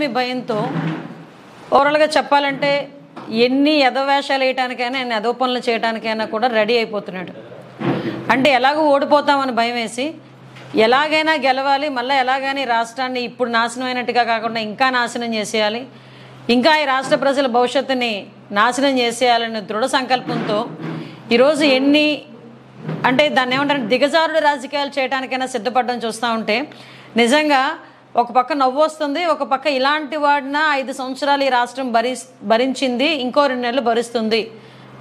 మీ భయంతో ఓవరాల్గా చెప్పాలంటే ఎన్ని యదవేషాలు వేయటానికైనా ఎన్ని యదోపనలు చేయడానికైనా కూడా రెడీ అయిపోతున్నాడు. అంటే ఎలాగో ఓడిపోతామని భయం వేసి ఎలాగైనా గెలవాలి, మళ్ళీ ఎలాగైనా ఈ రాష్ట్రాన్ని ఇప్పుడు నాశనం అయినట్టుగా కాకుండా ఇంకా నాశనం చేసేయాలి, ఇంకా ఈ రాష్ట్ర ప్రజల భవిష్యత్తుని నాశనం చేసేయాలనే దృఢ సంకల్పంతో ఈరోజు ఎన్ని అంటే దాన్ని ఏమంటారు దిగజారుడు రాజకీయాలు చేయడానికైనా సిద్ధపడడం చూస్తూ ఉంటే నిజంగా ఒక పక్క నవ్వు వస్తుంది, ఒక పక్క ఇలాంటి వాడిన 5 సంవత్సరాలు ఈ రాష్ట్రం భరించింది, ఇంకో 2 నెలలు భరిస్తుంది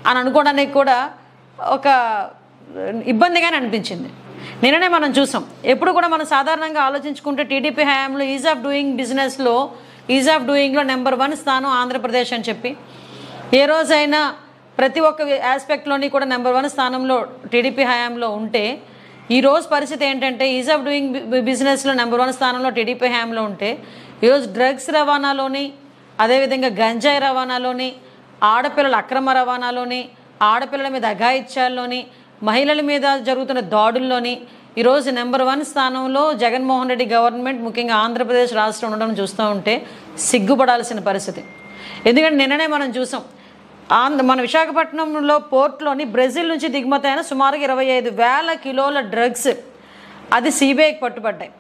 అని అనుకోవడానికి కూడా ఒక ఇబ్బందిగానే అనిపించింది. నిన్ననే మనం చూసాం. ఎప్పుడు కూడా మనం సాధారణంగా ఆలోచించుకుంటే టీడీపీ హయాంలో ఈజ్ ఆఫ్ డూయింగ్లో నెంబర్ 1 స్థానం ఆంధ్రప్రదేశ్ అని చెప్పి ఏ రోజైనా ప్రతి ఒక్క ఆస్పెక్ట్లోని కూడా నెంబర్ 1 స్థానంలో టీడీపీ హయాంలో ఉంటే ఈరోజు పరిస్థితి ఏంటంటే ఈజ్ ఆఫ్ డూయింగ్ బిజినెస్లో నెంబర్ 1 స్థానంలో టీడీపీ హయాంలో ఉంటే ఈరోజు డ్రగ్స్ రవాణాలోని, అదేవిధంగా గంజాయి రవాణాలోని, ఆడపిల్లల అక్రమ రవాణాలోని, ఆడపిల్లల మీద అఘాయిత్యాల్లోని, మహిళల మీద జరుగుతున్న దాడుల్లోని ఈరోజు నెంబర్ 1 స్థానంలో జగన్మోహన్ రెడ్డి గవర్నమెంట్, ముఖ్యంగా ఆంధ్రప్రదేశ్ రాష్ట్రం ఉండడం చూస్తూ ఉంటే సిగ్గుపడాల్సిన పరిస్థితి. ఎందుకంటే నిన్ననే మనం చూసాం మన విశాఖపట్నంలో పోర్ట్లోని బ్రెజిల్ నుంచి దిగుమతి అయిన సుమారు 25,000 కిలోల డ్రగ్స్ అది సిబిఐకి పట్టుబడ్డాయి.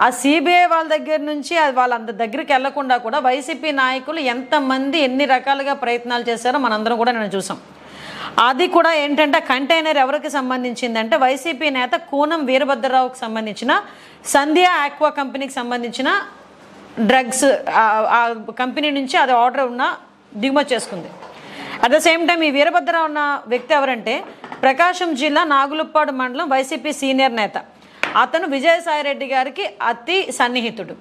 ఆ సిబిఐ వాళ్ళ దగ్గర నుంచి అది వాళ్ళ దగ్గరికి వెళ్లకుండా కూడా వైసీపీ నాయకులు ఎంతమంది ఎన్ని రకాలుగా ప్రయత్నాలు చేశారో మనందరం కూడా నేను చూసాం. అది కూడా ఏంటంటే కంటైనర్ ఎవరికి సంబంధించిందంటే వైసీపీ నేత కూనం వీరభద్రరావుకి సంబంధించిన సంధ్య ఆక్వా కంపెనీకి సంబంధించిన డ్రగ్స్ ఆ కంపెనీ నుంచి అది ఆర్డర్ ఉన్న దిగుమతి చేసుకుంది. అట్ ద సేమ్ టైం ఈ వీరభద్రరావు ఉన్న వ్యక్తి ఎవరంటే ప్రకాశం జిల్లా నాగులుప్పాడు మండలం వైసీపీ సీనియర్ నేత. అతను విజయసాయిరెడ్డి గారికి అతి సన్నిహితుడు.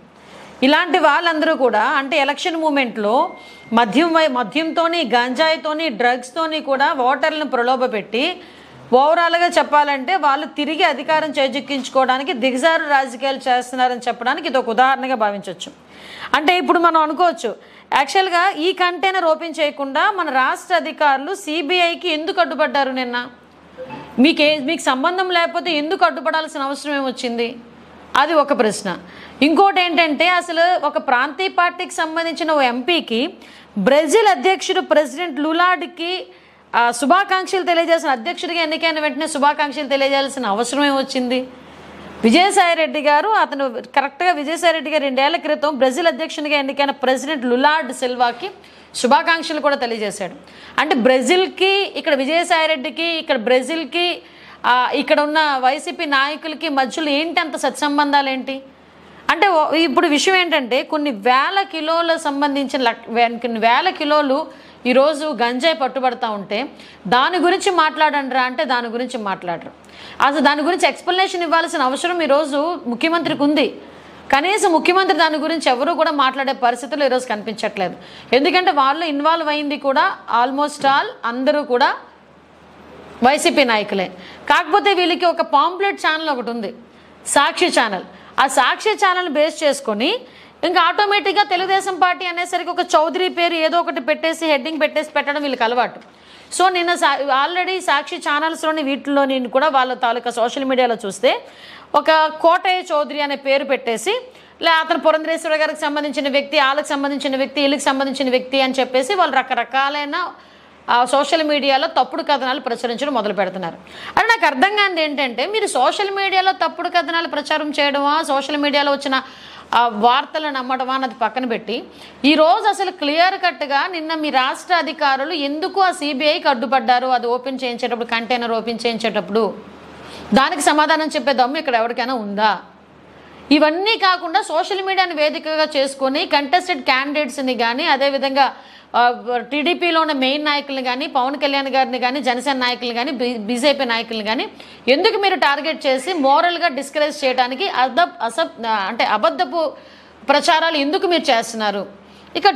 ఇలాంటి వాళ్ళందరూ కూడా అంటే ఎలక్షన్ మూమెంట్లో మద్యంతోని, గంజాయితోని, డ్రగ్స్తోని కూడా ఓటర్లను ప్రలోభపెట్టి ఓవరాల్గా చెప్పాలంటే వాళ్ళు తిరిగి అధికారం చేజిక్కించుకోవడానికి దిగజారు రాజకీయాలు చేస్తున్నారని చెప్పడానికి ఇది ఒక ఉదాహరణగా భావించవచ్చు. అంటే ఇప్పుడు మనం అనుకోవచ్చు యాక్చువల్గా ఈ కంటైనర్ ఓపెన్ చేయకుండా మన రాష్ట్ర అధికారులు సిబిఐకి ఎందుకు అడ్డుపడ్డారు? నిన్న మీకు సంబంధం లేకపోతే ఎందుకు అడ్డుపడాల్సిన అవసరం ఏమొచ్చింది? అది ఒక ప్రశ్న. ఇంకోటి ఏంటంటే అసలు ఒక ప్రాంతీయ పార్టీకి సంబంధించిన ఓ ఎంపీకి బ్రెజిల్ అధ్యక్షుడు ప్రెసిడెంట్ లులాడ్కి శుభాకాంక్షలు తెలియజేసిన, అధ్యక్షుడిగా ఎన్నికైన వెంటనే శుభాకాంక్షలు తెలియజేయాల్సిన అవసరం ఏమొచ్చింది? విజయసాయిరెడ్డి గారు అతను కరెక్ట్గా విజయసాయిరెడ్డి గారు 2 ఏళ్ల క్రితం బ్రెజిల్ అధ్యక్షునిగా ఎన్నికైన ప్రెసిడెంట్ లులాడ్ సిల్వాకి శుభాకాంక్షలు కూడా తెలియజేశాడు. అంటే బ్రెజిల్కి ఇక్కడ విజయసాయిరెడ్డికి, ఇక్కడ బ్రెజిల్కి, ఇక్కడ ఉన్న వైసీపీ నాయకులకి మధ్యలో ఏంటి అంత సత్సంబంధాలు ఏంటి? అంటే ఇప్పుడు విషయం ఏంటంటే కొన్ని వేల కిలోలు ఈరోజు గంజాయి పట్టుబడతా ఉంటే దాని గురించి మాట్లాడండిరా అంటే దాని గురించి మాట్లాడరు. అసలు దాని గురించి ఎక్స్ప్లెనేషన్ ఇవ్వాల్సిన అవసరం ఈరోజు ముఖ్యమంత్రికి ఉంది. కనీసం ముఖ్యమంత్రి దాని గురించి ఎవరు కూడా మాట్లాడే పరిస్థితులు ఈరోజు కనిపించట్లేదు. ఎందుకంటే వాళ్ళు ఇన్వాల్వ్ అయింది కూడా ఆల్మోస్ట్ అందరూ కూడా వైసీపీ నాయకులే. కాకపోతే వీళ్ళకి ఒక పాంప్లెట్ ఛానల్ ఒకటి ఉంది, సాక్షి ఛానల్. ఆ సాక్షి ఛానల్ బేస్ చేసుకొని ఇంకా ఆటోమేటిక్గా తెలుగుదేశం పార్టీ అనేసరికి ఒక చౌదరి పేరు ఏదో ఒకటి పెట్టేసి హెడ్డింగ్ పెట్టేసి పెట్టడం వీళ్ళకి అలవాటు. సో నిన్న ఆల్రెడీ సాక్షి ఛానల్స్లోని వీటిలోని కూడా వాళ్ళ తాలూకా సోషల్ మీడియాలో చూస్తే ఒక కోటయ్య చౌదరి అనే పేరు పెట్టేసి అతను పురంధరేశ్వర గారికి సంబంధించిన వ్యక్తి, వాళ్ళకి సంబంధించిన వ్యక్తి, వీళ్ళకి సంబంధించిన వ్యక్తి అని చెప్పేసి వాళ్ళు రకరకాలైన సోషల్ మీడియాలో తప్పుడు కథనాలు ప్రచురించడం మొదలు పెడుతున్నారు. అది నాకు అర్థం కానిది ఏంటంటే మీరు సోషల్ మీడియాలో తప్పుడు కథనాలు ప్రచారం చేయడమా, సోషల్ మీడియాలో వచ్చిన వార్తలు నమ్మడమా అన్నది పక్కన పెట్టి ఈరోజు అసలు క్లియర్ కట్గా నిన్న మీ రాష్ట్ర అధికారులు ఎందుకు ఆ సిబిఐకి అడ్డుపడ్డారు? అది ఓపెన్ చేయించేటప్పుడు, కంటైనర్ ఓపెన్ చేయించేటప్పుడు దానికి సమాధానం చెప్పే దమ్ము ఇక్కడ ఎవరికైనా ఉందా? ఇవన్నీ కాకుండా సోషల్ మీడియాని వేదికగా చేసుకొని కంటెస్టెడ్ క్యాండిడేట్స్ని కానీ, అదేవిధంగా టీడీపీలో ఉన్న మెయిన్ నాయకులను కానీ, పవన్ కళ్యాణ్ గారిని కానీ, జనసేన నాయకులను కానీ, బీజేపీ నాయకులను కానీ ఎందుకు మీరు టార్గెట్ చేసి మోరల్గా డిస్కరేజ్ చేయడానికి అబద్ధపు ప్రచారాలు ఎందుకు మీరు చేస్తున్నారు? ఇక